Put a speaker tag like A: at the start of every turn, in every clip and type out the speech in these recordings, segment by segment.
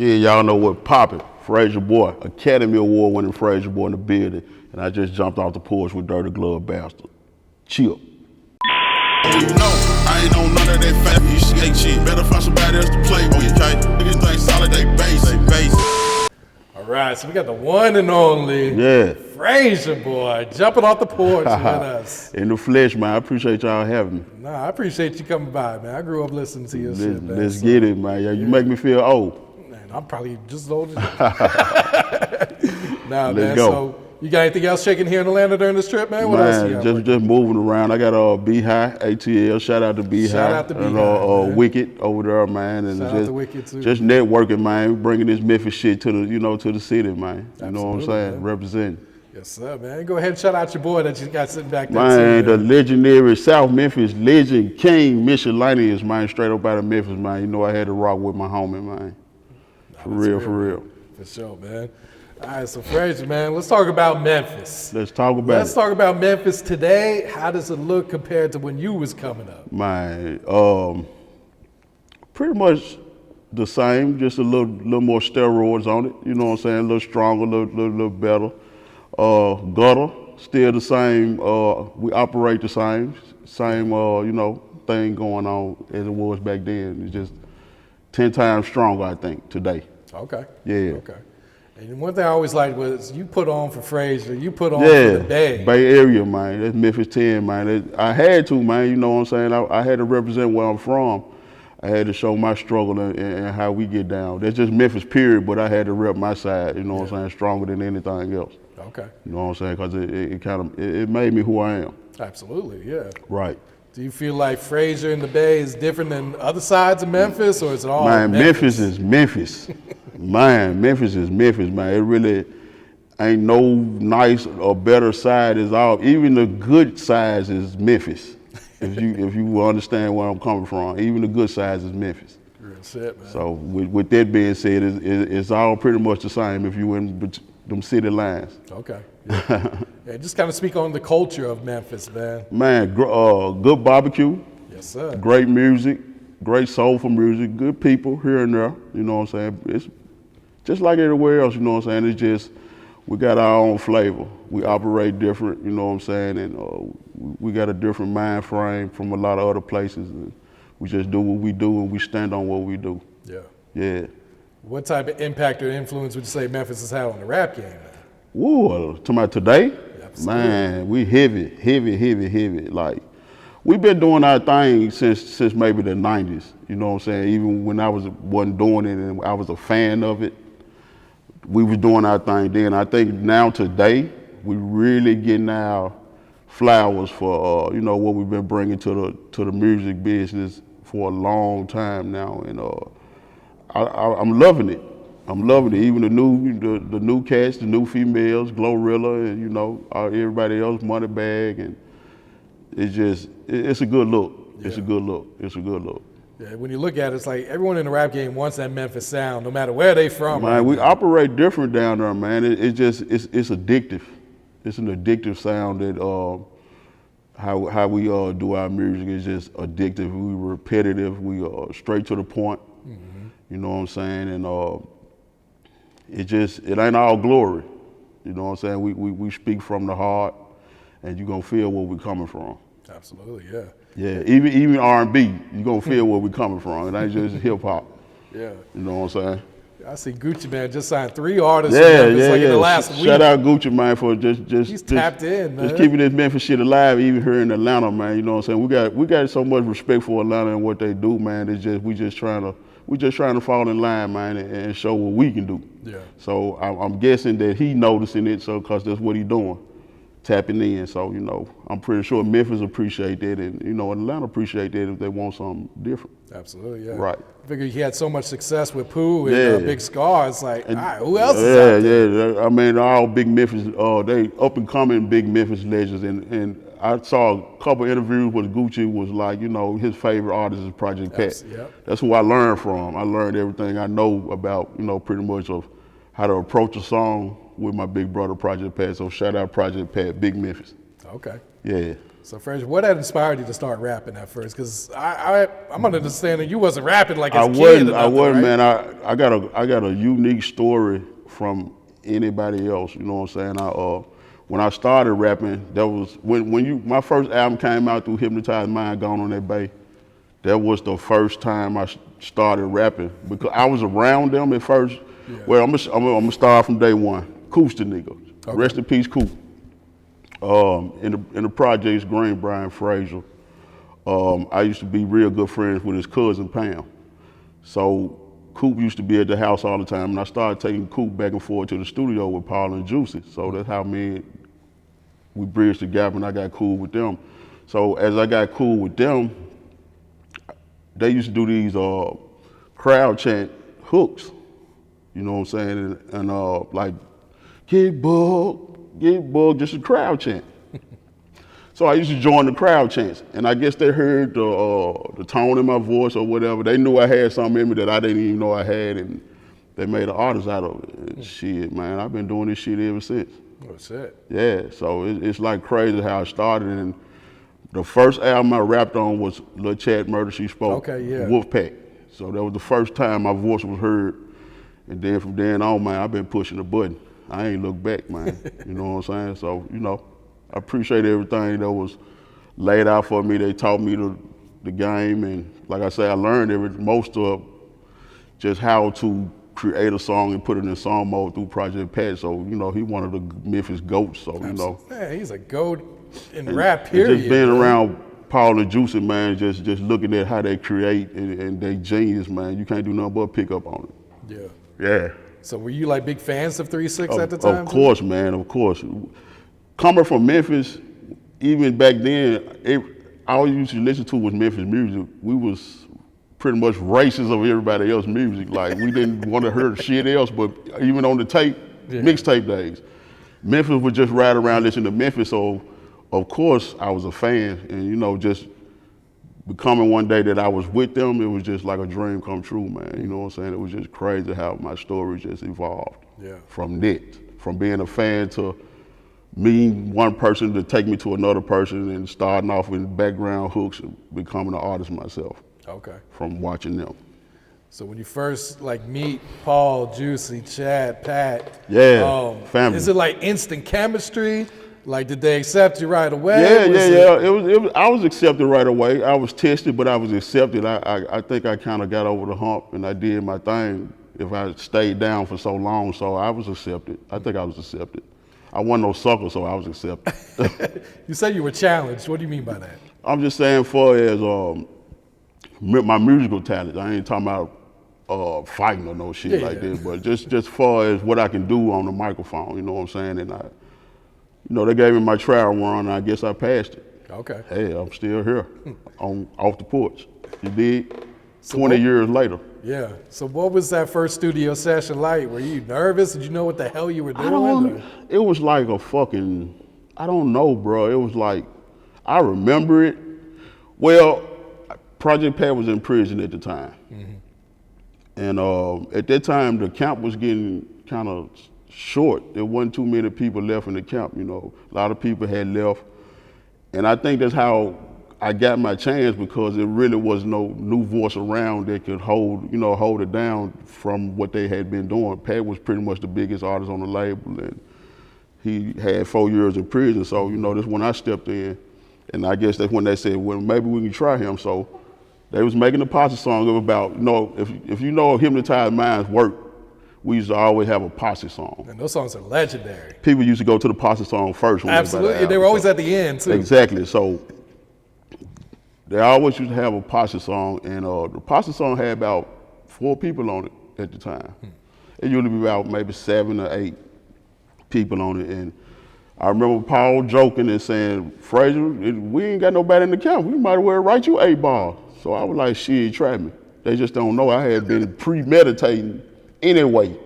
A: Yeah, y'all know what poppin'. Frayser Boy, Academy Award winning Frayser Boy in the building. And I just jumped off the porch with Dirty Glove Bastard. Chill.
B: You know, I ain't on none of that fat shit. Better find somebody else to play with, okay? Niggas think solid, they base.
C: All right, so we got the one and only Frayser Boy jumping off the porch with us.
A: In the flesh, man. I appreciate y'all having me.
C: Nah, I appreciate you coming by, man. I grew up listening to your shit, man.
A: Let's get it, man. Yeah, you make me feel old.
C: Man, I'm probably just as old as you. Nah,
A: Let's
C: man,
A: go.
C: so you got anything else shaking here in Atlanta during this trip, man? What else you got?
A: Just moving around. I got B-High, ATL. Shout out to B-High.
C: Shout out to B-High,
A: and Wicked over there, man. And
C: Shout out to Wicked, too.
A: Just networking, man. Bringing this Memphis shit to the, to the city, man. You know what I'm saying?
C: Man.
A: Representing.
C: Yes, sir, man. Go ahead and shout out your boy that you got sitting back there.
A: Man, the legendary South Memphis legend, King Miscellaneous, man. Straight up out of Memphis, man. You know I had to rock with my homie, man. For real.
C: For sure, man. All right, so Frayser, man, let's talk about Memphis.
A: Let's talk about
C: Memphis today. How does it look compared to when you was coming up?
A: Man, pretty much the same, just a little more steroids on it. You know what I'm saying? A little stronger, a little better. Gutter, still the same. We operate the same, thing going on as it was back then. It's just 10 times stronger, I think, today.
C: Okay.
A: Yeah.
C: Okay. And one thing I always liked was you put on for Frayser, you put on for the Bay.
A: Bay Area, man. That's Memphis 10, man. I had to, man. You know what I'm saying? I had to represent where I'm from. I had to show my struggle and how we get down. That's just Memphis, period, but I had to rep my side, you know what I'm saying, stronger than anything else.
C: Okay.
A: You know what I'm saying? Because it made me who I am.
C: Absolutely, yeah.
A: Right.
C: Do you feel like Frayser in the Bay is different than other sides of Memphis, or is it all
A: Memphis is Memphis. Man, Memphis is Memphis, man. It really ain't no nice or better side. Is all. Even the good side is Memphis. if you understand where I'm coming from, even the good side is Memphis.
C: Real shit, man.
A: So with that being said, it's all pretty much the same if you in them city lines.
C: Okay. Yeah, just kind of speak on the culture of Memphis, man.
A: Man, good barbecue.
C: Yes, sir.
A: Great music, great soulful music, good people here and there. You know what I'm saying? It's just like everywhere else, you know what I'm saying? It's just, we got our own flavor. We operate different, you know what I'm saying? And we got a different mind frame from a lot of other places. And we just do what we do and we stand on what we do.
C: Yeah.
A: Yeah.
C: What type of impact or influence would you say Memphis has had on the rap game, man?
A: Woo, talking about today?
C: Absolutely.
A: Man, we heavy. Like, we've been doing our thing since maybe the 90s, you know what I'm saying? Even when I wasn't doing it and I was a fan of it, we was doing our thing then. I think now today, we really getting our flowers for, what we've been bringing to the music business for a long time now. And I'm loving it. Even the new cats, the new females, Glorilla, and everybody else, Moneybag, and it's a good look.
C: Yeah.
A: It's a good look.
C: Yeah, when you look at it, it's like everyone in the rap game wants that Memphis sound, no matter where they from.
A: Man, we operate different down there, man. It's addictive. It's an addictive sound that how we do our music is just addictive. We repetitive. We straight to the point. Mm-hmm. You know what I'm saying? And it ain't all glory. You know what I'm saying? We speak from the heart, and you're gonna feel where we're coming from.
C: Absolutely, yeah.
A: Yeah, even R&B, you're gonna feel where we're coming from. It ain't just hip hop.
C: Yeah.
A: You know what I'm saying?
C: I see Gucci Man just signed 3 artists in Memphis in the last week.
A: Shout out Gucci Man for
C: He's tapped in, man.
A: Just keeping this Memphis shit alive, even here in Atlanta, man. You know what I'm saying? We got so much respect for Atlanta and what they do, man. We just trying to fall in line, man, and show what we can do.
C: Yeah.
A: So I'm guessing that he noticing it, so because that's what he doing, tapping in. So I'm pretty sure Memphis appreciate that, and Atlanta appreciate that if they want something different.
C: Absolutely, yeah.
A: Right.
C: I figure he had so much success with Pooh and Big Scar. It's like, all right, who else is out there?
A: Yeah. I mean, all big Memphis, they up and coming big Memphis legends, and I saw a couple interviews with Gucci was like, his favorite artist is Project Pat.
C: Yep.
A: That's who I learned from. I learned everything I know about, pretty much of how to approach a song with my big brother Project Pat. So shout out Project Pat, big Memphis.
C: Okay.
A: Yeah.
C: So, Frayser, what had inspired you to start rapping at first? Because I'm understanding you wasn't rapping like as a kid.
A: I wasn't,
C: right?
A: man. I got a unique story from anybody else. You know what I'm saying? When I started rapping, that was my first album came out through Hypnotize Minds, Gone on That Bay. That was the first time I started rapping because I was around them at first. Yeah. Well, I'm gonna start from day one. Coop's the nigga. Okay. Rest in peace, Coop. In the projects, Green, Brian Frayser. I used to be real good friends with his cousin Pam. So Coop used to be at the house all the time, and I started taking Coop back and forth to the studio with Paul and Juicy. So that's how we bridged the gap, and I got cool with them. So as I got cool with them, they used to do these crowd chant hooks. You know what I'm saying? And like, get bugged, just a crowd chant. So I used to join the crowd chants, and I guess they heard the tone in my voice or whatever. They knew I had something in me that I didn't even know I had, and they made an artist out of it. And shit, man, I've been doing this shit ever since.
C: That's it.
A: Yeah, so it's like crazy how I started. And the first album I rapped on was Lil Chat Murder She Spoke,
C: okay, yeah.
A: Wolfpack. So that was the first time my voice was heard. And then from then on, man, I've been pushing the button. I ain't looked back, man. You know what I'm saying? So, I appreciate everything that was laid out for me. They taught me the game, and like I say, I learned most of just how to create a song and put it in song mode through Project Pat. So, he one of the Memphis GOATs. So,
C: Yeah, he's a GOAT in rap, period.
A: Just being around Paul and Juicy, man, just looking at how they create and they genius, man. You can't do nothing but pick up on it.
C: Yeah.
A: Yeah.
C: So were you like big fans of 3-6 at the time?
A: Of course, man, of course. Coming from Memphis, even back then, all you used to listen to was Memphis music. We was pretty much racist of everybody else's music. Like, we didn't want to hear shit else, but even on the mixtape days, Memphis would just ride around listening to Memphis. So, of course, I was a fan. And, just becoming one day that I was with them, it was just like a dream come true, man. You know what I'm saying? It was just crazy how my story just evolved from being a fan to meeting one person to take me to another person and starting off with background hooks and becoming an artist myself.
C: Okay.
A: From watching them.
C: So when you first meet Paul, Juicy, Chad, Pat,
A: family.
C: Is it like instant chemistry? Like, did they accept you right away?
A: Yeah. It was. I was accepted right away. I was tested, but I was accepted. I think I kind of got over the hump and I did my thing. If I stayed down for so long, so I was accepted. I think I was accepted. I wasn't no sucker, so I was accepted.
C: You said you were challenged. What do you mean by that?
A: I'm just saying, far as my musical talent. I ain't talking about fighting or no shit like that, but just far as what I can do on the microphone. You know what I'm saying? And they gave me my trial run, and I guess I passed it.
C: Okay.
A: Hey, I'm still here, off the porch. You dig? 20 years later.
C: Yeah. So what was that first studio session like? Were you nervous? Did you know what the hell you were doing?
A: It was like I don't know, bro. It was like, I remember it. Well, Project Pat was in prison at the time. Mm-hmm. And at that time, the camp was getting kind of short. There wasn't too many people left in the camp, A lot of people had left. And I think that's how I got my chance, because there really was no new voice around that could hold it down from what they had been doing. Pat was pretty much the biggest artist on the label, and he had 4 years in prison. So, that's when I stepped in. And I guess that's when they said, well, maybe we can try him. So they was making a posse song about, if you know Hypnotize Minds work, we used to always have a posse song.
C: And those songs are legendary.
A: People used to go to the posse song first.
C: Absolutely, they were always at the end too.
A: Exactly, so they always used to have a posse song, and the posse song had about 4 people on it at the time. It usually be about maybe 7 or 8 people on it, and I remember Paul joking and saying, Frayser, we ain't got nobody in the camp. We might as well write you 8 bars. So I was like, shit, try me. They just don't know. I had been premeditating anyway.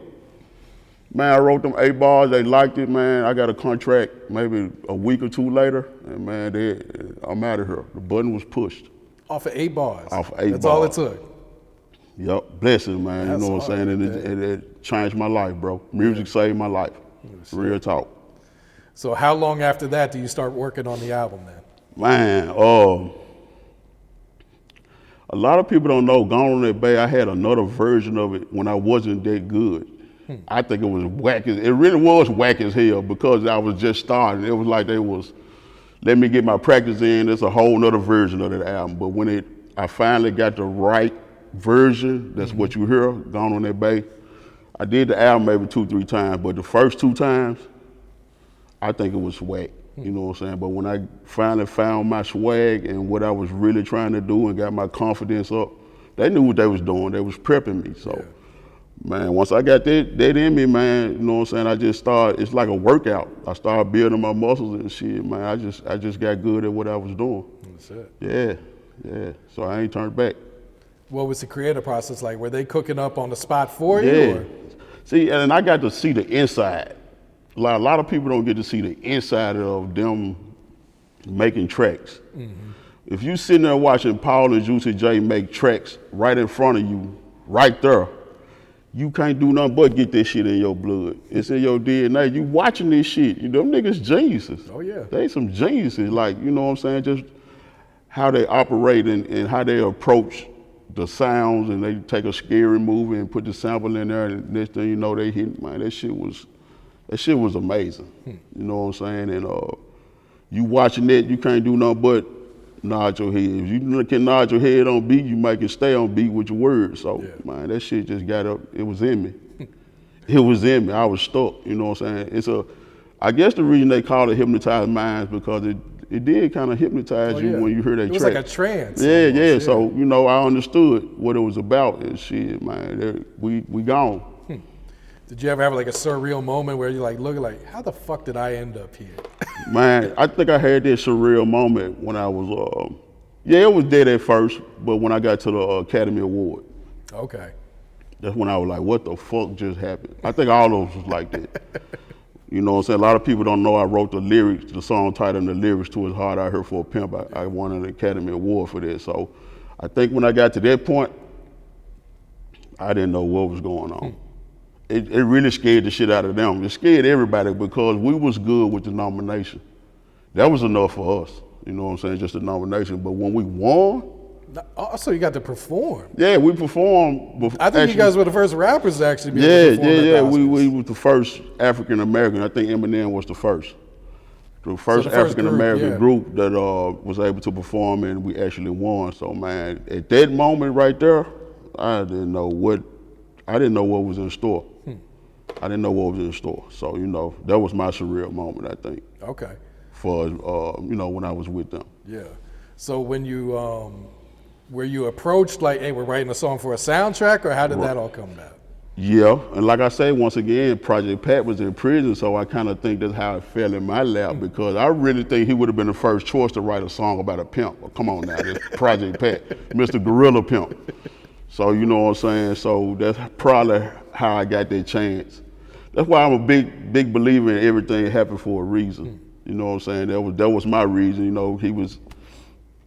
A: Man, I wrote them 8 bars. They liked it, man. I got a contract maybe a week or 2 later, and man, I'm out of here. The button was pushed.
C: Off of 8 bars?
A: Off of 8 bars.
C: That's all it took?
A: Yep, blessing, man.
C: That's
A: you know what I'm saying? And it changed my life, bro. Music saved my life. Real talk.
C: So how long after that do you start working on the album then?
A: Man, a lot of people don't know, Gone on That Bay, I had another version of it when I wasn't that good. I think it was whack it really was whack as hell because I was just starting. It was like they was, let me get my practice in, it's a whole nother version of that album. But when I finally got the right version, that's what you hear, Gone on That Bay. I did the album maybe 2-3 times, but the first 2 times, I think it was whack. You know what I'm saying? But when I finally found my swag and what I was really trying to do and got my confidence up, they knew what they was doing. They was prepping me. So, man, once I got that in me, man, you know what I'm saying? I just started, it's like a workout. I started building my muscles and shit, man. I just got good at what I was doing.
C: That's it.
A: Yeah. So I ain't turned back.
C: What was the creative process like? Were they cooking up on the spot for
A: you?
C: Yeah.
A: See, and I got to see the inside. A lot of people don't get to see the inside of them making tracks. If you sitting there watching Paul and Juicy J make tracks right in front of you, right there, you can't do nothing but get this shit in your blood. It's in your DNA. You watching this shit. Them niggas geniuses.
C: Oh yeah.
A: They some geniuses. Like, you know what I'm saying? Just how they operate and how they approach the sounds, and they take a scary movie and put the sample in there, and next thing you know, they hit, man, that shit was amazing. You know what I'm saying? And you watching it, you can't do nothing but nod your head. If you can nod your head on beat, you might can stay on beat with your words. So, man, that shit just got up. It was in me. It was in me. I was stuck. You know what I'm saying? I guess the reason they call it Hypnotize Minds because it did kind of hypnotize you when you hear that track.
C: It was like a trance.
A: Yeah. So, you know, I understood what it was about and shit, man. We gone.
C: Did you ever have like a surreal moment where you're like looking like, how the fuck did I end up here?
A: Man, I think I had this surreal moment when I was, it was dead at first, but when I got to the Academy Award.
C: Okay.
A: That's when I was like, what the fuck just happened? I think all of us was like that. You know what I'm saying? A lot of people don't know I wrote the lyrics, the song title and the lyrics to It's Hard Out Here for a Pimp. I won an Academy Award for that. So I think when I got to that point, I didn't know what was going on. It really scared the shit out of them. It scared everybody because we was good with the nomination. That was enough for us. You know what I'm saying? Just a nomination. But when we won.
C: Also, you got to perform.
A: Yeah, we performed.
C: I think you guys were the first rappers to actually be able to perform.
A: Yeah. We were the first African American. I think Eminem was the first. The first African American group that was able to perform, and we actually won. So, man, at that moment right there, I didn't know what was in store. I didn't know what was in store. So, you know, that was my surreal moment, I think.
C: Okay.
A: For, you know, when I was with them.
C: Yeah. So when you, were you approached like, hey, we're writing a song for a soundtrack, or how did that all come about?
A: Yeah, and like I say, once again, Project Pat was in prison, so I kind of think that's how it fell in my lap, because I really think he would have been the first choice to write a song about a pimp. Well, come on now, this Project Pat, Mr. Gorilla Pimp. So, you know what I'm saying? So that's probably how I got that chance. That's why I'm a big believer in everything happened for a reason. You know what I'm saying? That was my reason. You know, he was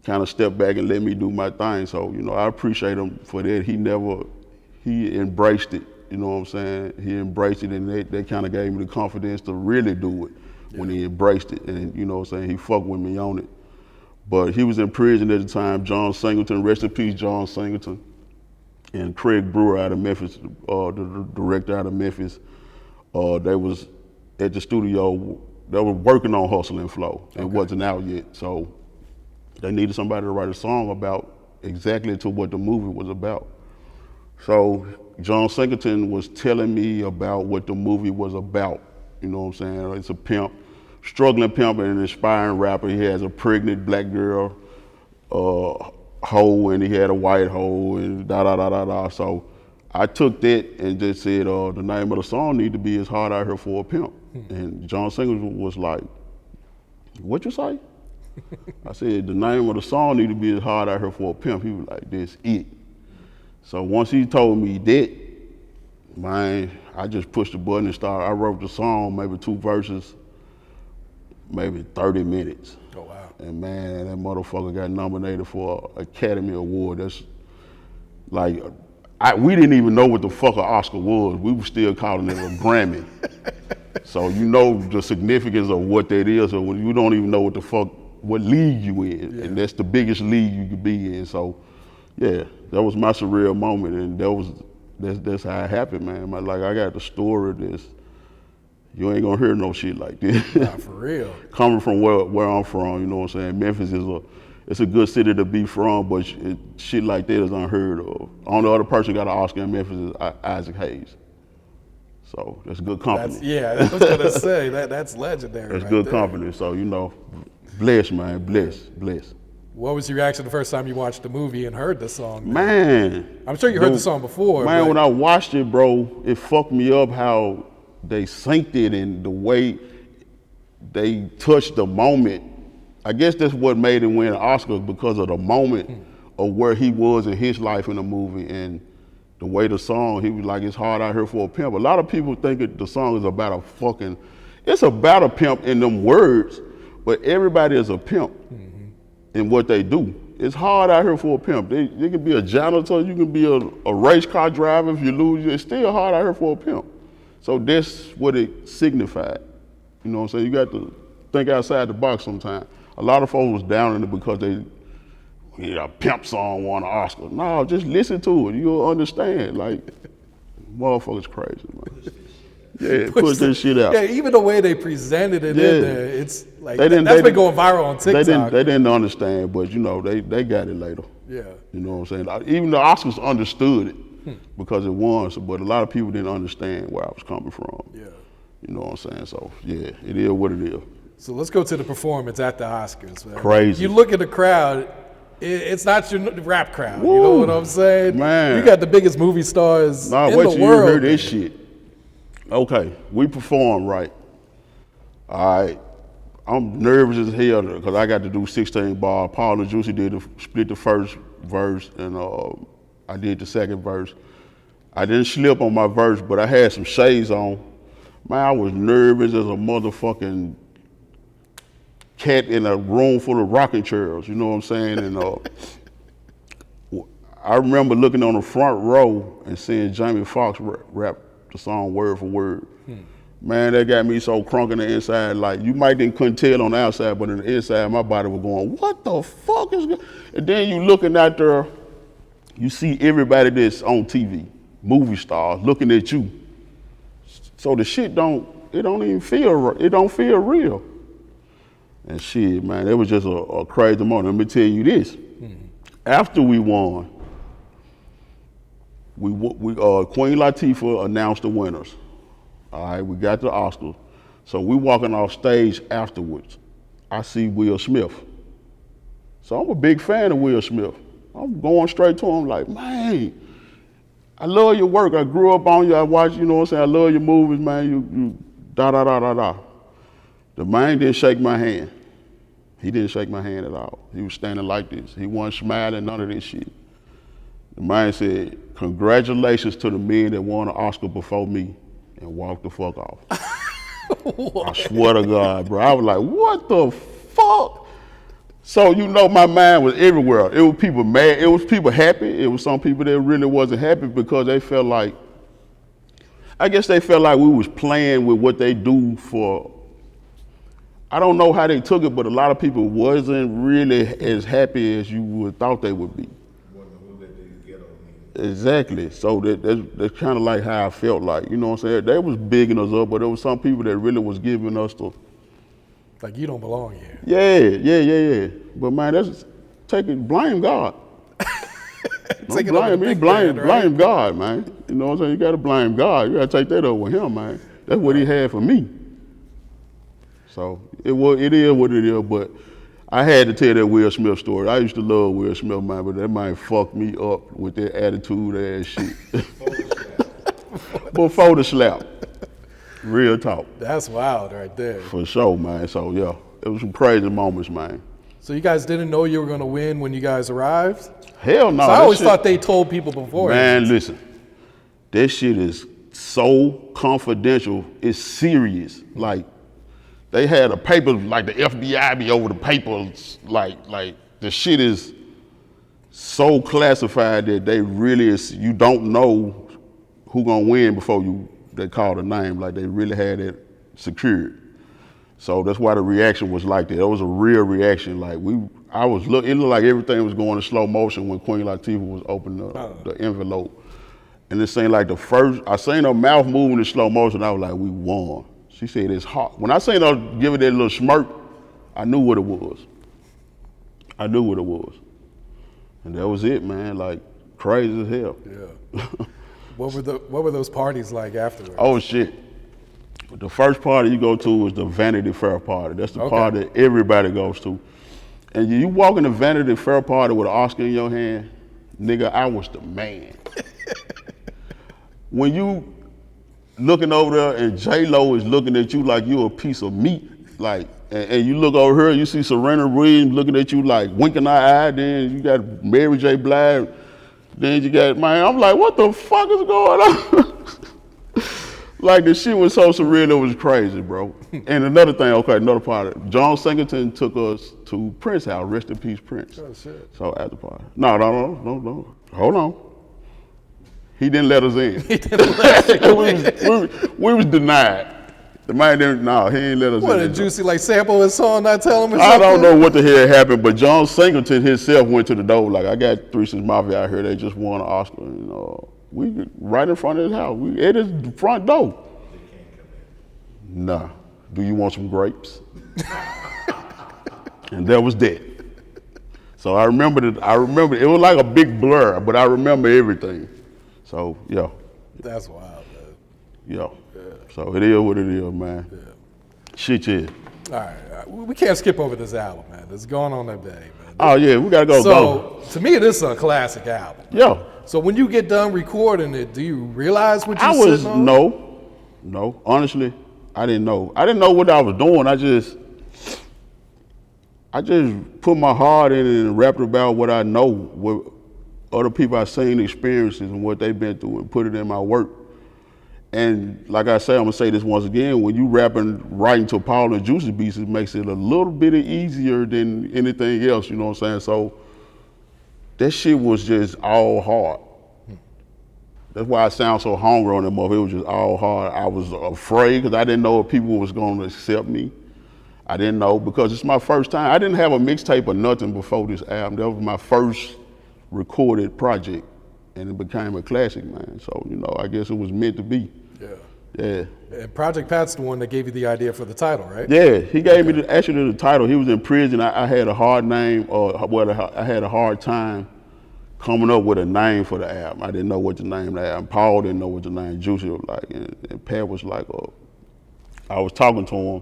A: kind of stepped back and let me do my thing. So, you know, I appreciate him for that. He embraced it. You know what I'm saying? He embraced it, and that kind of gave me the confidence to really do it when he embraced it. And, you know what I'm saying? He fucked with me on it. But he was in prison at the time. John Singleton, rest in peace, John Singleton. And Craig Brewer out of Memphis, the director out of Memphis, they was at the studio. They were working on Hustle and Flow. It wasn't out yet, so they needed somebody to write a song about exactly to what the movie was about. So John Singleton was telling me about what the movie was about. You know what I'm saying? It's a pimp, struggling pimp and an inspiring rapper. He has a pregnant black girl, hoe, and he had a white hoe, and da. So I took that and just said, the name of the song need to be It's Hard Out Here for a Pimp. And John Singleton was like, what you say? I said, the name of the song need to be It's Hard Out Here for a Pimp. He was like, that's it. So once he told me that, man, I just pushed the button and started. I wrote the song, maybe 2 verses, maybe 30 minutes.
C: Oh, wow.
A: And man, that motherfucker got nominated for an Academy Award. That's like, we didn't even know what the fuck an Oscar was. We were still calling it a Grammy. So you know the significance of what that is, or when you don't even know what the fuck what league you in, and that's the biggest league you could be in. So, yeah, that was my surreal moment, and that's how it happened, man. Like I got the story of this. You ain't gonna hear no shit like this.
C: Nah, for real.
A: Coming from where I'm from, you know what I'm saying? Memphis it's a good city to be from, but shit like that is unheard of. Only other person got an Oscar in Memphis is Isaac Haze. So that's good company.
C: I was gonna say that's legendary.
A: That's
C: right
A: good
C: there.
A: company. So bless, man, bless.
C: What was your reaction the first time you watched the movie and heard the song?
A: Man,
C: I'm sure you heard the song before.
A: Man,
C: but
A: when I watched it, bro, it fucked me up how they synced it and the way they touched the moment. I guess that's what made him win an Oscar, because of the moment of where he was in his life in the movie and the way the song, he was like, it's hard out here for a pimp. A lot of people think the song is about it's about a pimp in them words, but everybody is a pimp in what they do. It's hard out here for a pimp. You can be a janitor, you can be a race car driver. If you lose, it's still hard out here for a pimp. So that's what it signified. You know what I'm saying? You got to think outside the box sometimes. A lot of folks was down in it because a pimp song won an Oscar. No, just listen to it. You'll understand. Like, motherfuckers crazy, man. Yeah, push this shit out.
C: Yeah, even the way they presented it in there, it's like
A: that's
C: been going viral on TikTok.
A: They didn't understand, but they got it later.
C: Yeah.
A: You know what I'm saying? Even the Oscars understood it because it won, but a lot of people didn't understand where I was coming from.
C: Yeah.
A: You know what I'm saying? So yeah, it is what it is.
C: So let's go to the performance at the Oscars, man.
A: Crazy.
C: You look at the crowd, it's not your rap crowd.
A: Woo.
C: You know what I'm saying?
A: Man.
C: You got the biggest movie stars in the
A: wait till
C: world.
A: you hear this shit. Okay, we performed, right? All right. I'm nervous as hell because I got to do 16 bars. Paul and Juicy split the first verse, and I did the second verse. I didn't slip on my verse, but I had some shades on. Man, I was nervous as a motherfucking cat in a room full of rocking chairs, you know what I'm saying? And I remember looking on the front row and seeing Jamie Foxx rap the song word for word. Man, that got me so crunk in the inside, like you couldn't tell on the outside, but in the inside, my body was going, what the fuck is going on? And then you looking out there, you see everybody that's on TV, movie stars, looking at you. So the shit don't even feel real. And shit, man, it was just a crazy moment. Let me tell you this. After we won, Queen Latifah announced the winners. All right, we got the Oscars. So we walking off stage afterwards. I see Will Smith. So I'm a big fan of Will Smith. I'm going straight to him like, man, I love your work. I grew up on you. I watch, you know what I'm saying? I love your movies, man. You da-da-da-da-da. The man didn't shake my hand. He didn't shake my hand at all. He was standing like this. He wasn't smiling, none of this shit. The man said, congratulations to the men that won an Oscar before me, and walked the fuck off. I swear to God, bro. I was like, what the fuck? So my mind was everywhere. It was people mad, it was people happy. It was some people that really wasn't happy because they felt like, I guess they felt like we was playing with what they do for, I don't know how they took it, but a lot of people wasn't really as happy as you would thought they would be. Exactly. So that's kind of like how I felt like, you know what I'm saying? They was bigging us up, but there was some people that really was giving us the,
C: like you don't belong here.
A: Yeah. But man, blame God. Don't blame me, blame God, man. You know what I'm saying? You gotta blame God. You gotta take that over him, man. That's what he had for me. So it is what it is, but I had to tell that Will Smith story. I used to love Will Smith, man, but that man fucked me up with that attitude ass shit. Before the slap. Real talk.
C: That's wild right there.
A: For sure, man. So yeah, it was some crazy moments, man.
C: So you guys didn't know you were gonna win when you guys arrived?
A: Hell no.
C: So I always thought they told people before.
A: Man, listen, that shit is so confidential. It's serious. Like, they had a paper, like the FBI be over the papers, like the shit is so classified that you don't know who gonna win before they call the name, like they really had it secured. So that's why the reaction was like that. It was a real reaction. Like it looked like everything was going in slow motion when Queen Latifah was opening the envelope. And it seemed like I seen her mouth moving in slow motion. I was like, we won. She said it's hot. When I seen her give it that little smirk, I knew what it was. I knew what it was. And that was it, man. Like crazy as hell.
C: Yeah. What were those parties like afterwards?
A: Oh shit. The first party you go to is the Vanity Fair party. That's the party that everybody goes to. And you walk in the Vanity Fair party with an Oscar in your hand, nigga, I was the man. When you looking over there and J-Lo is looking at you like you a piece of meat, like, and you look over here, you see Serena Williams looking at you like winking her eye, then you got Mary J. Blige, then you got, man, I'm like, what the fuck is going on? Like the shit was so surreal, it was crazy, bro. And another thing, another part, John Singleton took us to Prince's house, rest in peace, Prince.
C: Oh shit.
A: So at the party. No, hold on. He didn't let us in. He didn't let us in. we was denied. The man didn't, he ain't let us in.
C: What, did Juicy like sample his song, not tell him?
A: I don't know what the hell happened, but John Singleton himself went to the door, like, I got Three Six Mafia out here, they just won an Oscar, we right in front of his house. We at his front door. Nah. Do you want some grapes? And that was that. So I remember it was like a big blur, but I remember everything. So yeah.
C: That's wild, man.
A: Yeah. So it is what it is, man.
C: Yeah.
A: Shit, yeah.
C: All right. We can't skip over this album, man. It's going on that day, man.
A: Oh yeah, we gotta go.
C: So to me, this is a classic album.
A: Yeah.
C: So when you get done recording it, do you realize what you're sitting on?
A: No. Honestly, I didn't know. I didn't know what I was doing. I just put my heart in it and rapped about what I know, what other people I've seen, experiences, and what they've been through, and put it in my work. And like I say, I'm gonna say this once again: when you writing to Paul and Juicy beats, it makes it a little bit easier than anything else. You know what I'm saying? So that shit was just all hard. That's why I sound so hungry on that motherfucker. It was just all hard. I was afraid because I didn't know if people was gonna accept me. I didn't know because it's my first time. I didn't have a mixtape or nothing before this album. That was my first recorded project, and it became a classic, man. So, I guess it was meant to be. Yeah.
C: And Project Pat's the one that gave you the idea for the title, right?
A: Yeah, he gave me the title. He was in prison. I had a hard name, I had a hard time coming up with a name for the album. I didn't know what to name the album. Paul didn't know what to name Juicy was like. And Pat was like, I was talking to him.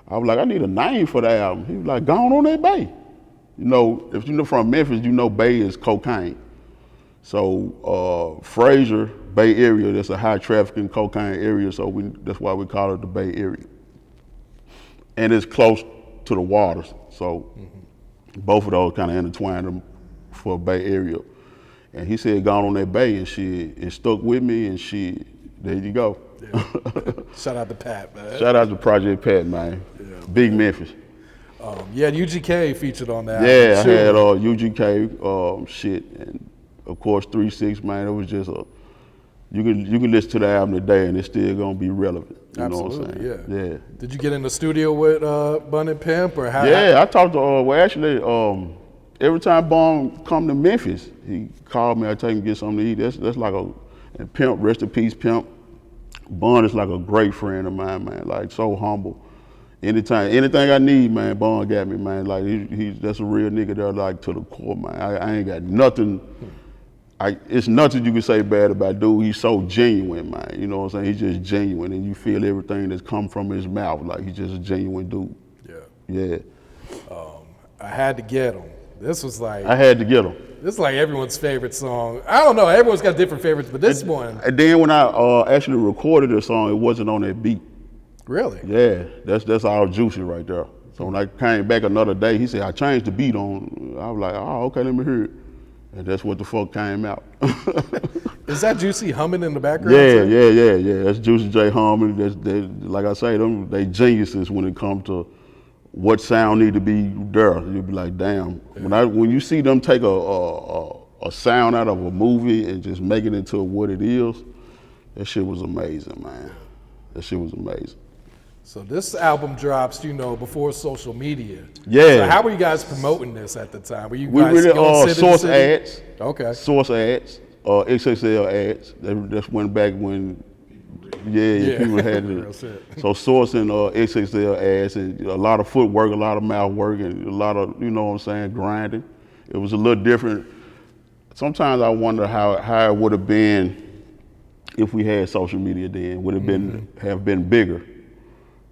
A: I was like, I need a name for the album. He was like, go on that Bay. If you're from Memphis, Bay is cocaine. So Frayser, Bay Area, that's a high trafficking cocaine area, so that's why we call it the Bay Area. And it's close to the waters, so both of those kind of intertwined them for Bay Area. And he said, gone on that Bay, and it stuck with me, and there you go.
C: Yeah. Shout out to Pat, man.
A: Shout out to Project Pat, man. Yeah. Big Memphis.
C: You had UGK featured on that.
A: Yeah, I had UGK shit, and of course 3-6, man. It was just you can listen to the album today and it's still gonna be relevant. You
C: Absolutely,
A: know what I'm saying? Yeah.
C: Did you get in the studio with Bun and Pimp or how?
A: Yeah, I talked to every time Bun come to Memphis, he called me. I take him to get something to eat. That's like and Pimp, rest in peace, Pimp. Bun is like a great friend of mine, man. Like so humble. Anything I need, man, Bun got me, man. Like that's a real nigga there, like to the core, man. I ain't got nothing. It's nothing you can say bad about dude. He's so genuine, man. You know what I'm saying? He's just genuine, and you feel everything that's come from his mouth. Like he's just a genuine dude. Yeah.
C: I had to get him. This was like.
A: I had to get him.
C: This is like everyone's favorite song. I don't know. Everyone's got different favorites, but this one.
A: And then when I actually recorded the song, it wasn't on that beat.
C: Really?
A: Yeah, that's all Juicy right there. So when I came back another day, he said, I changed the beat on. I was like, oh, okay, let me hear it. And that's what the fuck came out.
C: Is that Juicy humming in the background?
A: Yeah. That's Juicy J humming. Like I say, they geniuses when it comes to what sound need to be there. You'll be like, damn. Yeah. When you see them take a sound out of a movie and just make it into what it is, that shit was amazing, man. That shit was amazing.
C: So this album drops, you know, before social media.
A: Yeah.
C: So how were you guys promoting this at the time? Were you
A: We
C: guys
A: really
C: going city to
A: source
C: city?
A: ads.
C: Okay.
A: Source ads, XXL ads. That's went back when, people had to.
C: That's it.
A: So sourcing XXL ads and a lot of footwork, a lot of mouth work, and a lot of, you know what I'm saying, grinding. It was a little different. Sometimes I wonder how it would have been if we had social media then. Would it have been bigger?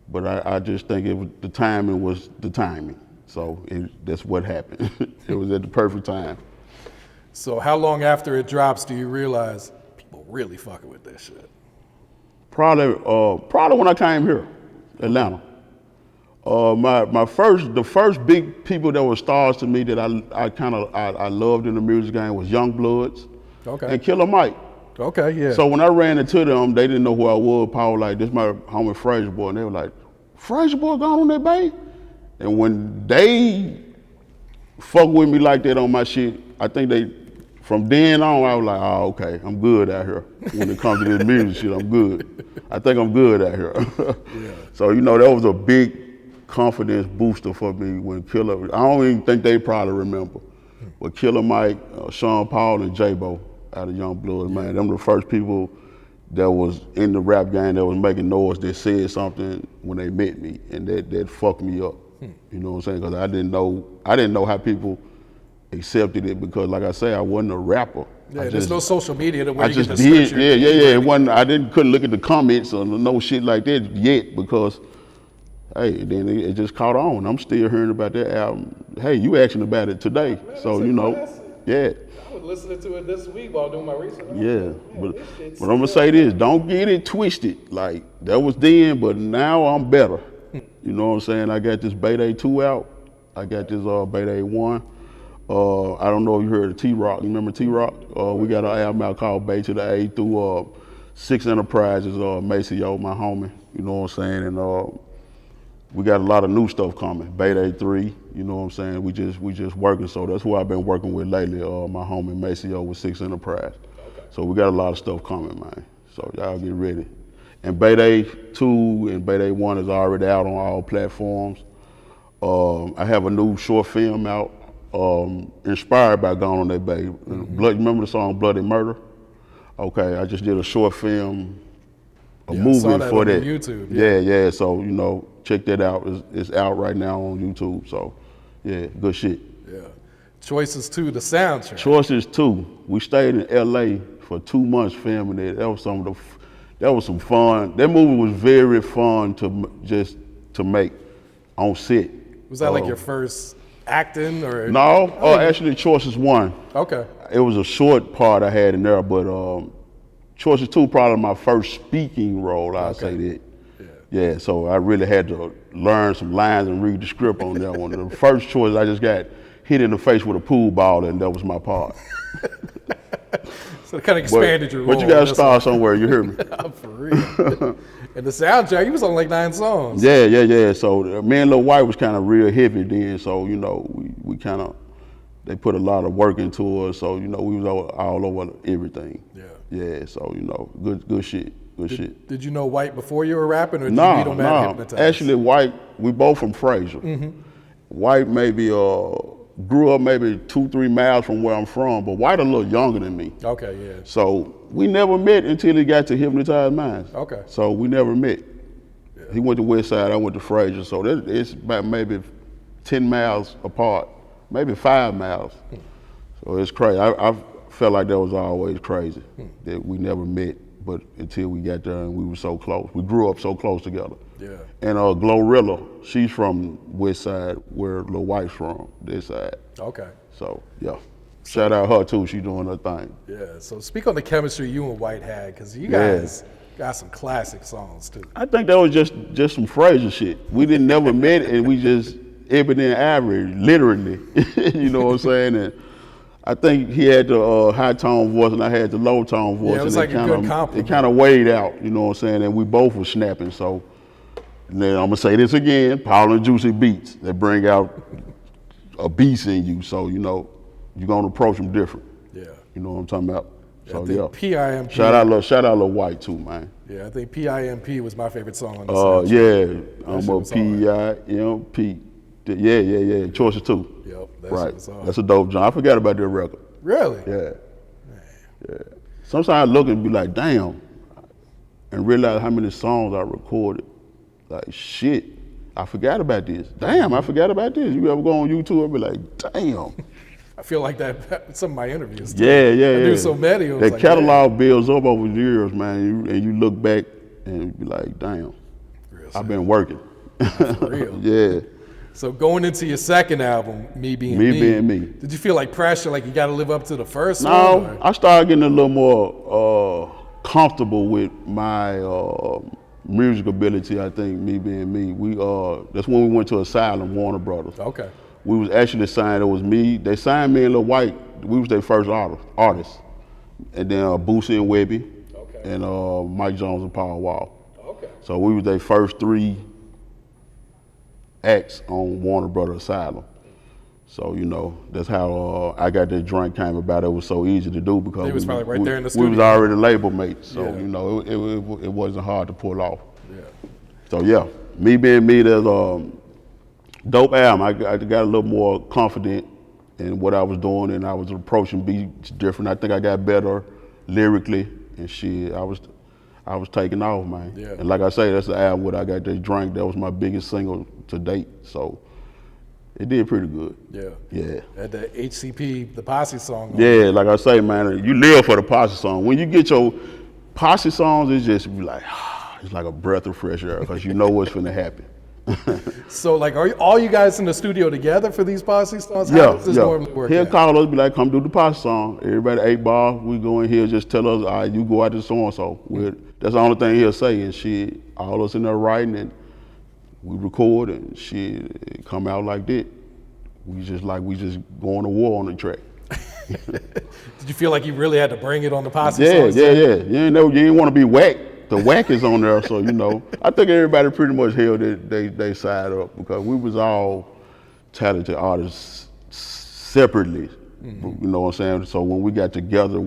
A: But I just think the timing was the timing. So that's what happened. It was at the perfect time.
C: So how long after it drops do you realize people really fucking with this shit?
A: Probably when I came here, Atlanta. The first big people that were stars to me that I loved in the music game was Young Bloods and Killer Mike.
C: Okay, yeah.
A: So when I ran into them, they didn't know who I was. Paul was like, this is my homie Frayser Boy. And they were like, Frayser Boy gone on that bay? And when they fuck with me like that on my shit, I think from then on, I was like, oh, okay, I'm good out here. When it comes to this music shit, I'm good. I think I'm good out here.
C: Yeah.
A: So, you know, that was a big confidence booster for me when Killer, I don't even think they probably remember, but Killer Mike, Sean Paul, and J-Bo out of Young Blood, man, them were the first people that was in the rap game that was making noise, that said something when they met me, and that fucked me up. You know what I'm saying? Because I didn't know how people accepted it, because like I say, I wasn't a rapper.
C: Yeah, there's no social media to where
A: I
C: you
A: just
C: can
A: did,
C: search
A: It wasn't. Couldn't look at the comments or no shit like that yet, because hey, then it just caught on. I'm still hearing about that album. Hey, you asking about it today, so you know, yeah.
C: I was listening to it this week while doing my research.
A: Yeah, but I'm gonna say this: don't get it twisted. Like that was then, but now I'm better. You know what I'm saying? I got this Bayday 2 out. I got this Bayday 1. I don't know if you heard of T-Rock. You remember T-Rock? We got an album out called Bay to the A through 6 Enterprises, Maceo, my homie. You know what I'm saying? And we got a lot of new stuff coming. Bayday 3, you know what I'm saying? We just working. So that's who I've been working with lately. My homie Maceo with 6 Enterprise. Okay. So we got a lot of stuff coming, man. So y'all get ready. And Bayday 2 and Bayday 1 is already out on all platforms. I have a new short film out inspired by Gone on That Bay. Remember the song Bloody Murder? Okay, I just did a short film, movie for that.
C: On YouTube.
A: Yeah. So, you know, check that out. It's out right now on YouTube. So, yeah, good shit.
C: Yeah. Choices 2, the soundtrack.
A: Choices 2. We stayed in LA for 2 months filming it. That was some fun. That movie was very fun to make on set.
C: Was that like your first acting or?
A: No, actually Choices 1.
C: Okay.
A: It was a short part I had in there, but Choices 2 probably my first speaking role, I'd say that. Yeah, so I really had to learn some lines and read the script on that one. The first choice, I just got hit in the face with a pool ball, and that was my part.
C: So it kind of expanded your role.
A: But you got to start somewhere, you hear me?
C: For real. And the soundtrack, you was on like 9 songs.
A: Yeah. So me and Lil White was kind of real heavy then, so, you know, we kind of, they put a lot of work into us, so, you know, we was all over everything. Yeah, so, you know, good shit.
C: Did you know White before you were rapping, or did you meet him at Hypnotized?
A: Actually, White, we both from Frayser. White maybe grew up maybe 2-3 miles from where I'm from, but White a little younger than me.
C: Okay, yeah.
A: So we never met until he got to Hypnotize Minds.
C: Okay.
A: So we never met. Yeah. He went to West Side, I went to Frayser, so it's about maybe 10 miles apart, maybe 5 miles. So it's crazy. I felt like that was always crazy, that we never met. But until we got there and we were so close. We grew up so close together. Yeah. And Glorilla, she's from West Side, where Lil White's from, this side.
C: Okay.
A: So, yeah. Shout out her too, she doing her thing.
C: Yeah, so speak on the chemistry you and White had, because you guys got some classic songs too.
A: I think that was just some Frayser shit. We didn't never met, and we just Ebony and Ivory, literally. You know what I'm saying? And I think he had the high tone voice and I had the low tone voice.
C: Yeah, it was like a good compliment.
A: It kind of weighed out, you know what I'm saying? And we both were snapping. So then I'm gonna say this again: Paul and Juicy beats that bring out a beast in you. So you know you're gonna approach them different.
C: Yeah.
A: You know what I'm talking about? So
C: I think PIMP.
A: Shout out Lil White too, man.
C: Yeah, I think PIMP was my favorite song on the soundtrack.
A: Yeah, I'm a PIMP. Yeah. Choices too.
C: Yep,
A: right. That's a dope joint. I forgot about that record.
C: Really?
A: Yeah. Sometimes I look and be like, damn, and realize how many songs I recorded. Like, shit, I forgot about this. Damn, I forgot about this. You ever go on YouTube and be like, damn.
C: I feel like that in some of my interviews. Too.
A: Yeah.
C: I do so many.
A: That like, catalog builds up over the years, man, and you look back and be like, damn, I've been working.
C: For real.
A: Yeah.
C: So going into your second album, Me Being Me, did you feel like pressure, like you got to live up to the first one?
A: No, I started getting a little more comfortable with my music ability. I think Me Being Me. That's when we went to Asylum, Warner Brothers.
C: Okay.
A: We was actually signed. It was me. They signed me and Lil White. We was their first artist, and then Boosie and Webby, and Mike Jones and Paul Wall.
C: Okay.
A: So we was their first 3 acts on Warner Brothers Asylum. So, that's how I Got That Drink came about. It was so easy to do because
C: it was probably right there in the studio.
A: We was already label mates, so it wasn't hard to pull off.
C: Yeah.
A: So Me Being Me, there's dope album. I got a little more confident in what I was doing, and I was approaching beats different. I think I got better lyrically and shit. I was taking off, man.
C: Yeah.
A: And like I say, that's the album What I Got That Drink. That was my biggest single to date. So it did pretty good. Yeah.
C: Had the HCP, the Posse song.
A: Yeah, like I say, man, you live for the Posse song. When you get your Posse songs, it's just be like, it's like a breath of fresh air because you know what's finna happen.
C: So, like, are all you guys in the studio together for these Posse songs? How
A: Yeah.
C: does this normally work?
A: He'll call us, be like, come do the Posse song. Everybody 8 ball, we go in here, just tell us, all right, you go out to so-and-so. That's the only thing he'll say, and shit, all us in there writing, and we record, and shit, it come out like that. We just going to war on the track.
C: Did you feel like you really had to bring it on the Posse songs?
A: Yeah. You didn't want to be whack. The whack is on there, so I think everybody pretty much held they side up because we was all talented artists separately. Mm-hmm. You know what I'm saying? So when we got together, it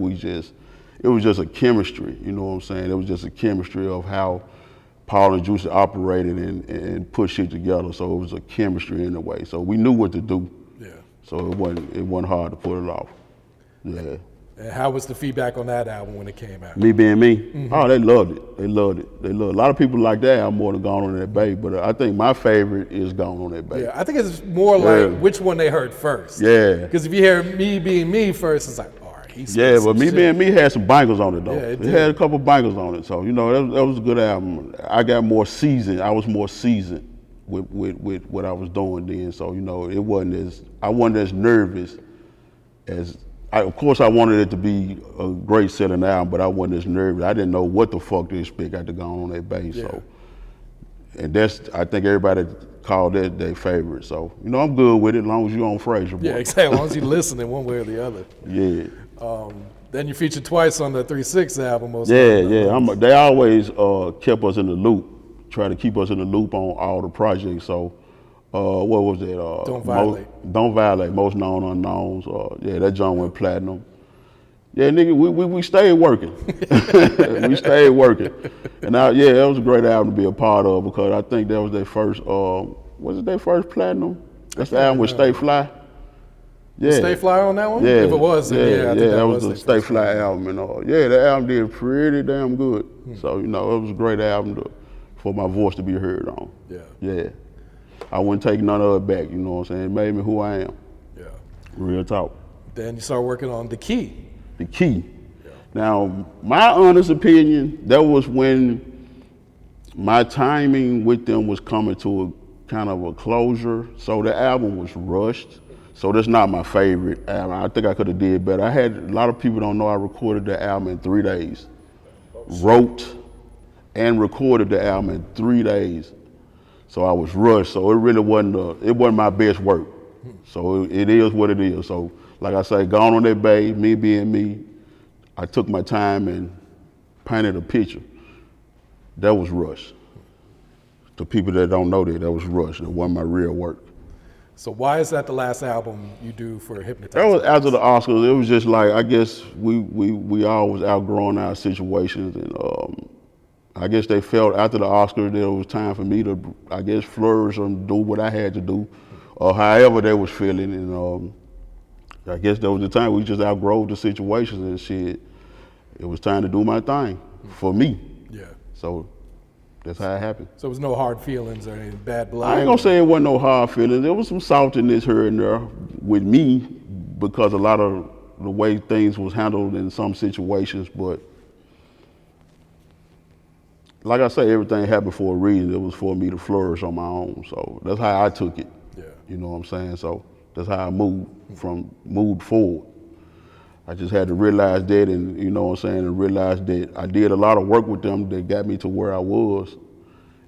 A: was just a chemistry. You know what I'm saying? It was just a chemistry of how Paul and Juicy operated and put shit together. So it was a chemistry in a way. So we knew what to do.
C: Yeah. So
A: it wasn't hard to pull it off. Yeah.
C: And how was the feedback on that album when it came out?
A: Me Being Me?
C: Mm-hmm.
A: Oh, they loved it. They loved it. A lot of people like that album more than Gone on That Bay, but I think my favorite is Gone on That Bay.
C: Yeah, I think it's more like which one they heard first.
A: Yeah.
C: Because if you hear Me Being Me first, it's like, all right,
A: but Me Being Me had some bangers on it though.
C: Yeah,
A: it had a couple bangers on it, so that was a good album. I got more seasoned. I was more seasoned with what I was doing then, so I wasn't as nervous as. Of course, I wanted it to be a great selling album, but I wasn't as nervous. I didn't know what the fuck to expect after Gone on That Bay. So, and I think everybody called that their favorite. So, I'm good with it as long as you're on Frayser Boy.
C: Yeah, exactly. As long as you're listening one way or the other.
A: Yeah.
C: Then you featured twice on the 3-6 album.
A: They always kept us in the loop, try to keep us in the loop on all the projects. So. What was it?
C: Don't Violate.
A: Don't Violate, Most Known Unknowns. That joint went platinum. Yeah, nigga, we stayed working. We stayed working. And that was a great album to be a part of because I think that was their first, was it their first platinum? That's the album with Stay Fly. Yeah.
C: Stay Fly on that one?
A: Yeah.
C: If it was, then
A: that was the Stay Fly album and all. Yeah, the album did pretty damn good. So, it was a great album for my voice to be heard on. Yeah. I wouldn't take none of it back, you know what I'm saying? It made me who I am.
C: Yeah.
A: Real talk.
C: Then you start working on The Key.
A: The Key. Yeah. Now, my honest opinion, that was when my timing with them was coming to a kind of a closure. So the album was rushed. So that's not my favorite album. I think I could have did better. A lot of people don't know I recorded the album in 3 days. Wrote and recorded the album in 3 days. So I was rushed, so it really wasn't my best work. So it is what it is. So like I say, Gone on That Bay, Me Being Me, I took my time and painted a picture. That was rushed. To people that don't know that was rushed. It wasn't my real work.
C: So why is that the last album you do for Hypnotize?
A: That was after the Oscars. It was just like, I guess we all was outgrowing our situations, and I guess they felt after the Oscars that it was time for me to, I guess, flourish and do what I had to do, or however they was feeling, and I guess that was the time we just outgrew the situations and shit. It was time to do my thing for me.
C: Yeah.
A: So that's how it happened.
C: So it was no hard feelings or any bad blood?
A: I ain't gonna say it wasn't no hard feelings. There was some saltiness here and there with me because a lot of the way things was handled in some situations, but like I say, everything happened for a reason. It was for me to flourish on my own. So that's how I took it.
C: Yeah.
A: You know what I'm saying? So that's how I moved forward. I just had to realize that, and you know what I'm saying, and realize that I did a lot of work with them that got me to where I was,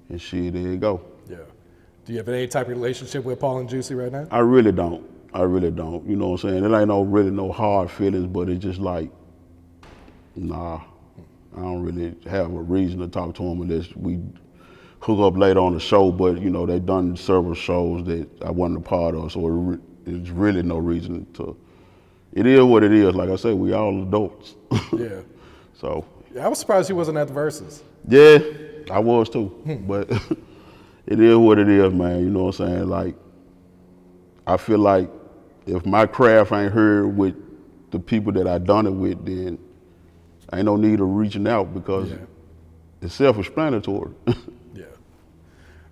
A: and shit, there you go.
C: Yeah. Do you have any type of relationship with Paul and Juicy right now?
A: I really don't. You know what I'm saying? It ain't really no hard feelings, but it's just like, nah, I don't really have a reason to talk to them unless we hook up later on the show. But you know, they done several shows that I wasn't a part of, so it's really no reason to. It is what it is. Like I say, we all adults.
C: Yeah.
A: So.
C: Yeah, I was surprised he wasn't at the Versus.
A: Yeah, I was too. But it is what it is, man. You know what I'm saying? Like, I feel like if my craft ain't heard with the people that I done it with, then ain't no need of reaching out because it's self-explanatory.
C: Yeah.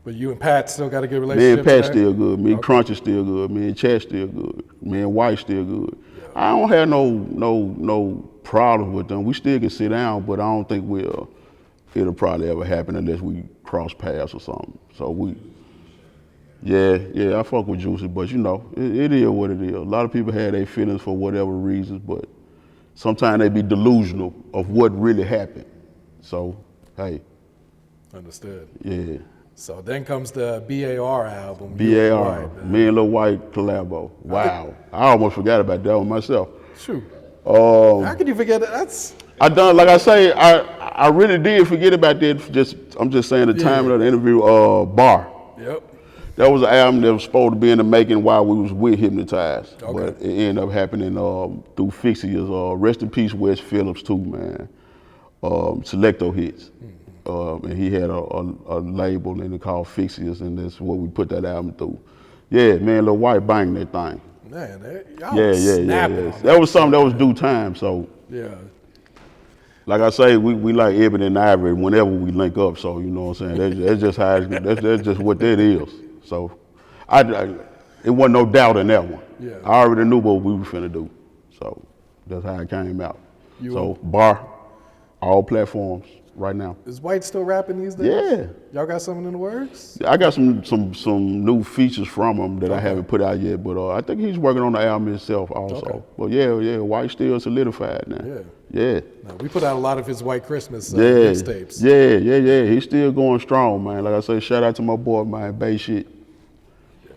C: But you and Pat still got a good
A: Me
C: relationship?
A: and Pat still good. Me and Crunch is still good. Me and Chat still good. Me and White still good. I don't have no problems with them. We still can sit down, but I don't think it'll probably ever happen unless we cross paths or something. So I fuck with Juicy, but you know, it is what it is. A lot of people have their feelings for whatever reasons, but sometimes they be delusional of what really happened. So, hey.
C: Understood.
A: Yeah.
C: So then comes the BAR album.
A: BAR, me and Lil White collabo. Wow. I almost forgot about that one myself.
C: Shoot. How could you forget that?
A: I done, like I say, I really did forget about that. I'm just saying the timing of the interview, Bar.
C: Yep.
A: That was an album that was supposed to be in the making while we was with Hypnotized.
C: Okay.
A: But it ended up happening through Fixias. Rest in peace, Wes Phillips too, man. Selecto Hits. And he had a label and it called Fixias, and that's what we put that album through. Yeah, man, Lil White banged that thing.
C: Man, y'all
A: Yeah. That was something that was due time, so.
C: Yeah.
A: Like I say, we like Ebony and Ivory whenever we link up, so you know what I'm saying? That's just how that's just what that is. So it wasn't no doubt in that one.
C: Yeah.
A: I already knew what we were finna do. So that's how it came out. Bar, all platforms right now.
C: Is White still rapping these days?
A: Yeah.
C: Y'all got something in the works?
A: I got some new features from him that I haven't put out yet, but I think he's working on the album himself also.
C: Okay.
A: But yeah, White still solidified now. Yeah.
C: No, we put out a lot of his White Christmas tapes.
A: Yeah. He's still going strong, man. Like I say, shout out to my boy, man, Bay shit.
C: Yeah,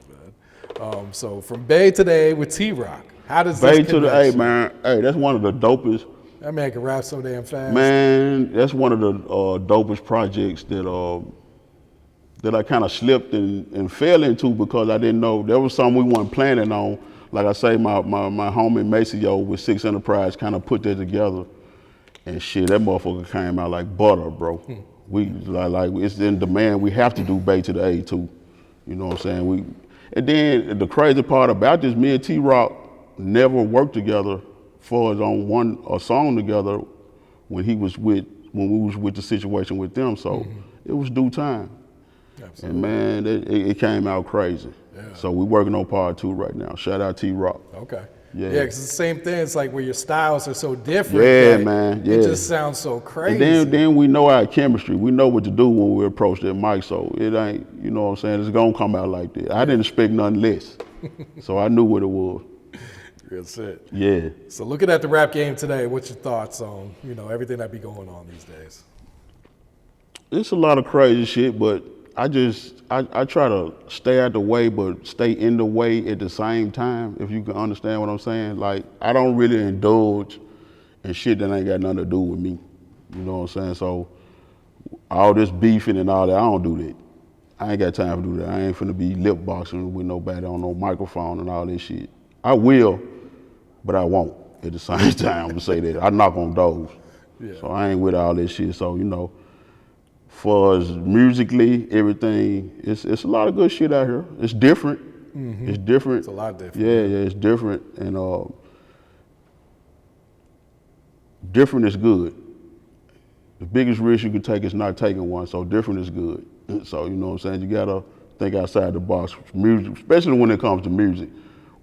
C: man. So from Bay today with T-Rock, how does
A: Bay
C: this
A: to the
C: connection?
A: man. Hey, that's one of the dopest.
C: That man can rap so damn fast.
A: Man, that's one of the dopest projects that I kind of slipped and fell into because I didn't know there was something we weren't planning on. Like I say, my homie Maceo with Six Enterprise kind of put that together, and shit, that motherfucker came out like butter, bro. We like it's in demand. We have to do Bay to the A too. You know what I'm saying? And then the crazy part about this, me and T-Rock never worked together for us on a song together when we was with the situation with them. So it was due time. Absolutely. And man, it came out crazy. Yeah. So we're working on part 2 right now. Shout out T-Rock.
C: Okay.
A: Yeah,
C: because it's the same thing. It's like where your styles are so different.
A: Yeah, man. Yeah.
C: It just sounds so crazy.
A: And then we know our chemistry. We know what to do when we approach that mic. So it ain't, you know what I'm saying, it's gonna come out like that. I didn't expect nothing less. So I knew what it was.
C: That's it.
A: Yeah.
C: So looking at the rap game today, what's your thoughts on, everything that be going on these days?
A: It's a lot of crazy shit, but I try to stay out the way, but stay in the way at the same time, if you can understand what I'm saying. Like, I don't really indulge in shit that ain't got nothing to do with me. You know what I'm saying? So all this beefing and all that, I don't do that. I ain't got time to do that. I ain't finna be lip boxing with nobody on no microphone and all this shit. I will, but I won't at the same time to say that. I knock on doors. Yeah. So I ain't with all this shit. So, you know, for us musically, everything, it's a lot of good shit out here. It's different. Mm-hmm. It's different.
C: It's a lot different.
A: Yeah, it's different. And different is good. The biggest risk you can take is not taking one, so different is good. So, you know what I'm saying? You gotta think outside the box, music, especially when it comes to music,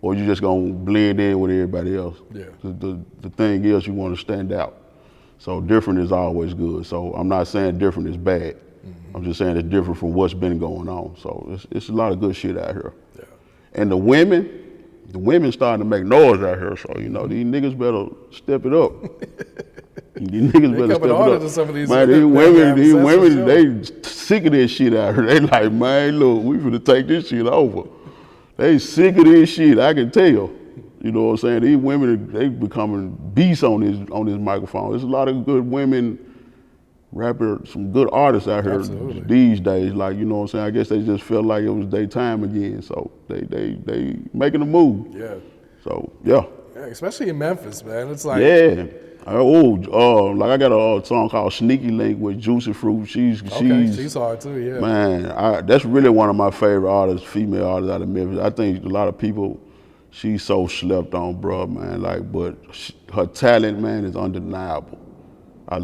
A: or you just gonna blend in with everybody else. Yeah. The thing is, you wanna stand out. So different is always good. So I'm not saying different is bad. Mm-hmm. I'm just saying it's different from what's been going on. So it's a lot of good shit out here. Yeah. And the women starting to make noise out here. So, you know, these niggas better step it up. These niggas better step it up. To some of these man, these women, they sick of this shit out here. They like, man, look, we finna take this shit over. They sick of this shit, I can tell. You know what I'm saying? These women, they becoming beasts on this microphone. There's a lot of good women rappers, some good artists out here these days. Like, you know what I'm saying? I guess they just felt like it was their time again. So they making a move. Yeah. So yeah.
C: Especially in Memphis, man. It's like
A: like I got a song called Sneaky Link with Juicy Fruit. She's
C: hard too, yeah.
A: Man, that's really one of my favorite artists, female artists out of Memphis. I think a lot of people, she's so slept on, bro, man. Like, but her talent, man, is undeniable. I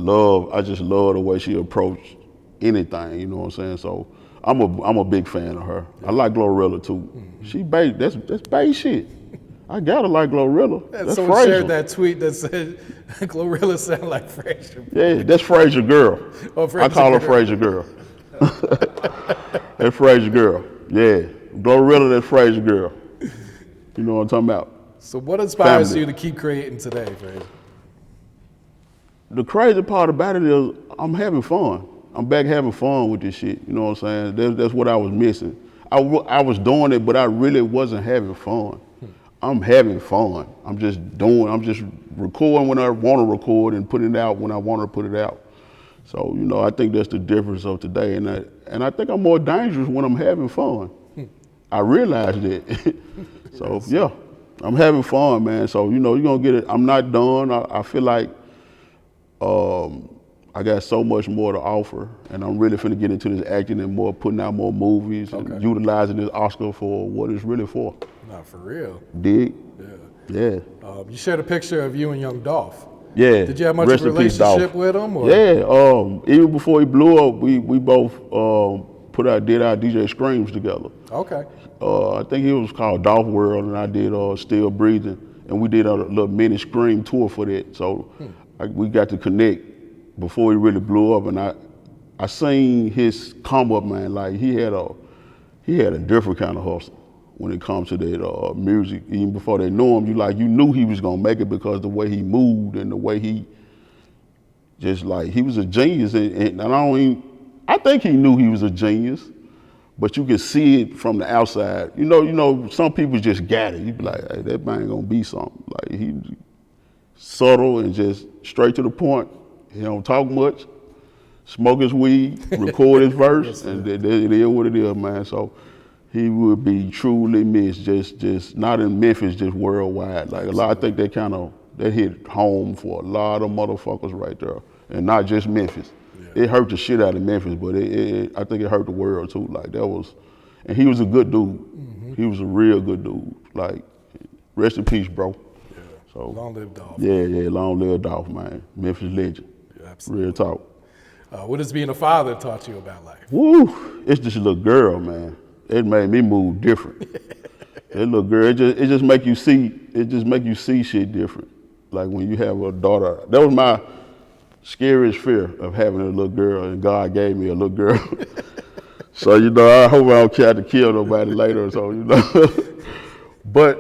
A: just love the way she approached anything, you know what I'm saying? So I'm a big fan of her. Yeah. I like Glorilla too. Mm-hmm. She bass, that's bass shit. I gotta like Glorilla.
C: Yeah, that's someone Frayser. Shared that tweet that said Glorilla sound like Frayser.
A: Yeah, that's Frayser girl.
C: Oh, Frayser
A: I call her Frayser girl. That's Frayser girl. Yeah, Glorilla, that's Frayser girl. You know what I'm talking about?
C: So what inspires you to keep creating today, Frayser?
A: The crazy part about it is I'm having fun. I'm back having fun with this shit. You know what I'm saying? That's what I was missing. I was doing it, but I really wasn't having fun. I'm having fun. I'm just recording when I want to record and putting it out when I want to put it out. So, you know, I think that's the difference of today. And I think I'm more dangerous when I'm having fun. I realized it. So, yeah, I'm having fun, man. So, you know, you're going to get it. I'm not done. I feel like I got so much more to offer, and I'm really finna get into this acting and more, putting out more movies and utilizing this Oscar for what it's really for.
C: Not for real.
A: Dig? Yeah.
C: You shared a picture of you and Young Dolph.
A: Yeah.
C: Did you have much of a relationship with him? Or?
A: Yeah. Even before he blew up, we both did our DJ Screams together.
C: Okay.
A: I think it was called Dolph World, and I did Still Breathing, and we did a little mini Scream tour for that. So we got to connect before he really blew up, and I seen his come up, man. Like he had a different kind of hustle when it comes to that music. Even before they knew him, you knew he was gonna make it because the way he moved and the way he just like he was a genius. And I think he knew he was a genius, but you could see it from the outside. You know, some people just got it. You be like, hey, that man gonna be something. Like he subtle and just straight to the point. He don't talk much, smoke his weed, record his verse, and it is what it is, man. So he would be truly missed, just not in Memphis, just worldwide. Like I think that hit home for a lot of motherfuckers right there, and not just Memphis. Yeah. It hurt the shit out of Memphis, but I think it hurt the world too. Like and he was a good dude. Mm-hmm. He was a real good dude. Like, rest in peace, bro.
C: Yeah. So long live Dolph.
A: Yeah, long live Dolph, man. Memphis legend. Absolutely. Real talk.
C: What has being a father taught you about life?
A: Woo! It's just a little girl, man. It made me move different. That little girl, it just make you see shit different. Like when you have a daughter. That was my scariest fear of having a little girl, and God gave me a little girl. So, you know, I hope I don't have to kill nobody later or so, you know. But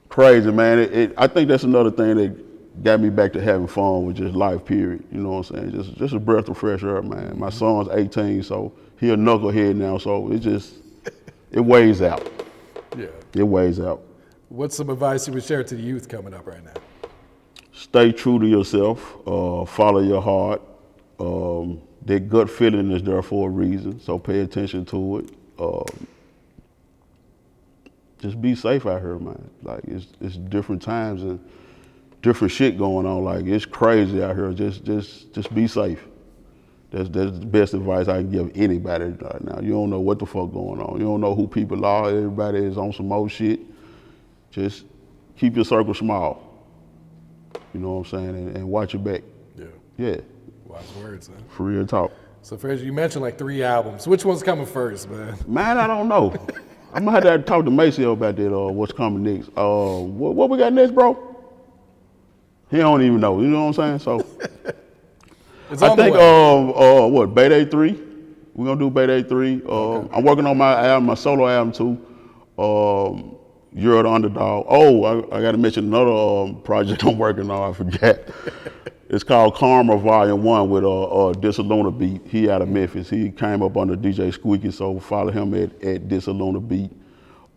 A: crazy, man. I think that's another thing that got me back to having fun with just life, period. You know what I'm saying? Just a breath of fresh air, man. My son's 18, so he a knucklehead now, so it weighs out. Yeah. It weighs out.
C: What's some advice you would share to the youth coming up right now?
A: Stay true to yourself, follow your heart, that gut feeling is there for a reason, so pay attention to it. Just be safe out here, man. Like it's different times and different shit going on. Like it's crazy out here. Just be safe. That's the best advice I can give anybody right now. You don't know what the fuck going on. You don't know who people are. Everybody is on some old shit. Just keep your circle small. You know what I'm saying? And watch your back.
C: Yeah.
A: Yeah.
C: Wise words, man.
A: For real talk.
C: So, Frayser, you mentioned like 3 albums. Which one's coming first, man?
A: Man, I don't know. I'm gonna have to talk to Maceo about that. What's coming next? What we got next, bro? He don't even know. You know what I'm saying? So, I think what Bayday 3. We're gonna do Bayday 3. Okay. I'm working on my album, my solo album too. You're the Underdog. Oh, I got to mention another project I'm working on. I forgot. It's called Karma Volume 1 with Disaluna Beat. He out of Memphis. He came up under DJ Squeaky, so follow him at Disaluna Beat.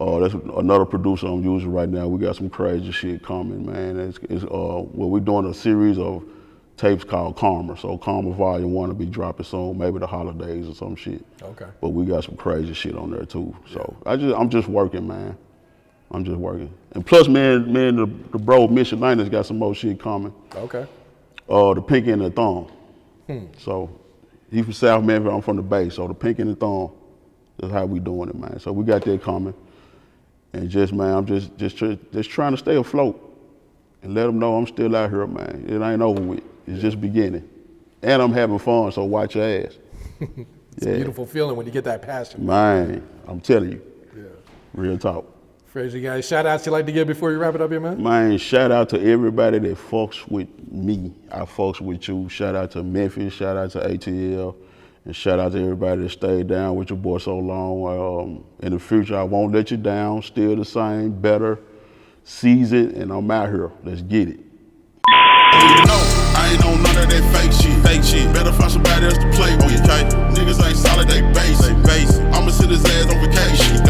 A: That's another producer I'm using right now. We got some crazy shit coming, man. We're doing a series of tapes called Karma. So Karma Volume 1 will be dropping soon, maybe the holidays or some shit.
C: Okay.
A: But we got some crazy shit on there too. So I'm just working, man. I'm just working. And plus, man, the bro Mission 90's got some more shit coming.
C: Okay.
A: The Pinky and the Thumb. So he from South Memphis, I'm from the Bay. So the Pinky and the Thumb, that's how we doing it, man. So we got that coming. And just, man, I'm just trying to stay afloat and let them know I'm still out here, man. It ain't over with. It's just beginning. And I'm having fun, so watch your ass.
C: It's a beautiful feeling when you get that passion.
A: Man, I'm telling you.
C: Yeah.
A: Real talk.
C: Frayser, guys, shout outs you like to give before you wrap it up here, man?
A: Man, shout out to everybody that fucks with me. I fucks with you. Shout out to Memphis, shout out to ATL, and shout out to everybody that stayed down with your boy so long. In the future, I won't let you down. Still the same, better, seasoned, and I'm out here. Let's get it.
B: I ain't on none of that fake shit. Better find somebody else to play with, okay? Niggas ain't solid, they basic. I'ma send his ass on vacation.